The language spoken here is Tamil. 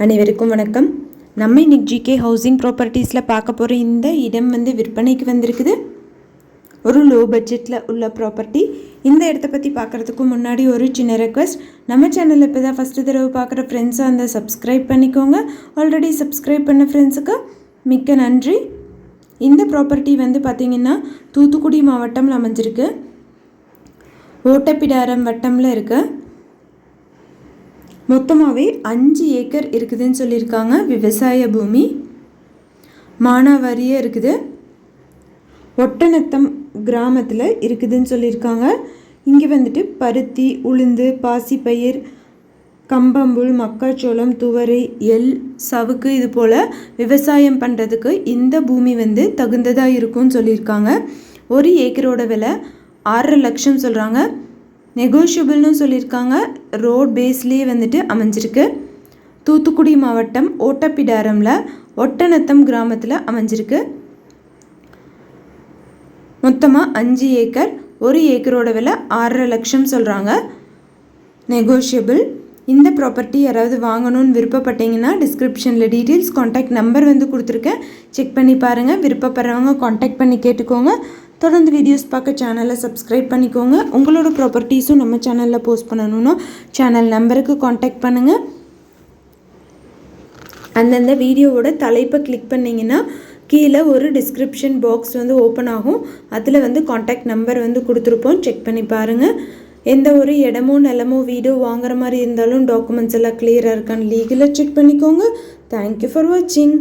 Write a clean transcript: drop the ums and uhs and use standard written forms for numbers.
அனைவருக்கும் வணக்கம். நம்ம இன்னைக்கு ஜிகே ஹவுசிங் ப்ராப்பர்ட்டிஸில் பார்க்க போகிற இந்த இடம் விற்பனைக்கு வந்திருக்குது. ஒரு லோ பட்ஜெட்டில் உள்ள ப்ராப்பர்ட்டி. இந்த இடத்த பற்றி பார்க்குறதுக்கு முன்னாடி ஒரு சின்ன ரெக்வெஸ்ட், நம்ம சேனலில் இப்போ தான் ஃபஸ்ட்டு தடவை பார்க்குற ஃப்ரெண்ட்ஸாக அந்த சப்ஸ்கிரைப் பண்ணிக்கோங்க. ஆல்ரெடி சப்ஸ்கிரைப் பண்ண ஃப்ரெண்ட்ஸுக்கு மிக்க நன்றி. இந்த ப்ராப்பர்ட்டி பார்த்திங்கன்னா தூத்துக்குடி மாவட்டம்ல அமைஞ்சிருக்கு. ஓட்டப்பிடாரம் வட்டமில் இருக்குது. மொத்தமாகவே 5 ஏக்கர் இருக்குதுன்னு சொல்லியிருக்காங்க. விவசாய பூமி மானாவாரியாக இருக்குது. ஒட்டநத்தம் கிராமத்தில் இருக்குதுன்னு சொல்லியிருக்காங்க. இங்கே பருத்தி, உளுந்து, பாசிப்பயிர், கம்பம்புல், மக்காச்சோளம், துவரை, எள், சவுக்கு இது போல் விவசாயம் பண்ணுறதுக்கு இந்த பூமி தகுந்ததாக இருக்கும்னு சொல்லியிருக்காங்க. ஒரு ஏக்கரோட விலை 6.5 லட்சம் சொல்கிறாங்க. நெகோஷியபிள்னு சொல்லியிருக்காங்க. ரோட் பேஸ்லேயே அமைஞ்சிருக்கு. தூத்துக்குடி மாவட்டம் ஓட்டப்பிடாரமில் ஒட்டநத்தம் கிராமத்தில் அமைஞ்சிருக்கு. மொத்தமாக 5 ஏக்கர். ஒரு ஏக்கரோட விலை 6.5 லட்சம் சொல்கிறாங்க. நெகோஷியபிள். இந்த ப்ராப்பர்ட்டி யாராவது வாங்கணும்னு விருப்பப்பட்டீங்கன்னா டிஸ்கிரிப்ஷனில் டீட்டெயில்ஸ், காண்டாக்ட் நம்பர் கொடுத்துருக்கேன். செக் பண்ணி பாருங்கள். விருப்பப்படுறவங்க காண்டாக்ட் பண்ணி கேட்டுக்கோங்க. தொடர்ந்து வீடியோஸ் பார்க்க சேனலை சப்ஸ்கிரைப் பண்ணிக்கோங்க. உங்களோட ப்ராப்பர்ட்டிஸும் நம்ம சேனலில் போஸ்ட் பண்ணணுன்னா சேனல் நம்பருக்கு காண்டாக்ட் பண்ணுங்கள். அந்தந்த வீடியோவோட தலைப்பை கிளிக் பண்ணிங்கன்னா கீழே ஒரு டிஸ்கிரிப்ஷன் பாக்ஸ் ஓப்பன் ஆகும். அதில் காண்டாக்ட் நம்பர் கொடுத்துருப்போம். செக் பண்ணி பாருங்கள். எந்த ஒரு இடமோ நிலமோ வீடோ வாங்குற மாதிரி இருந்தாலும் டாக்குமெண்ட்ஸ் எல்லாம் கிளியராக இருக்கான்னு லீகலாக செக் பண்ணிக்கோங்க. தேங்க்யூ ஃபார் வாட்சிங்.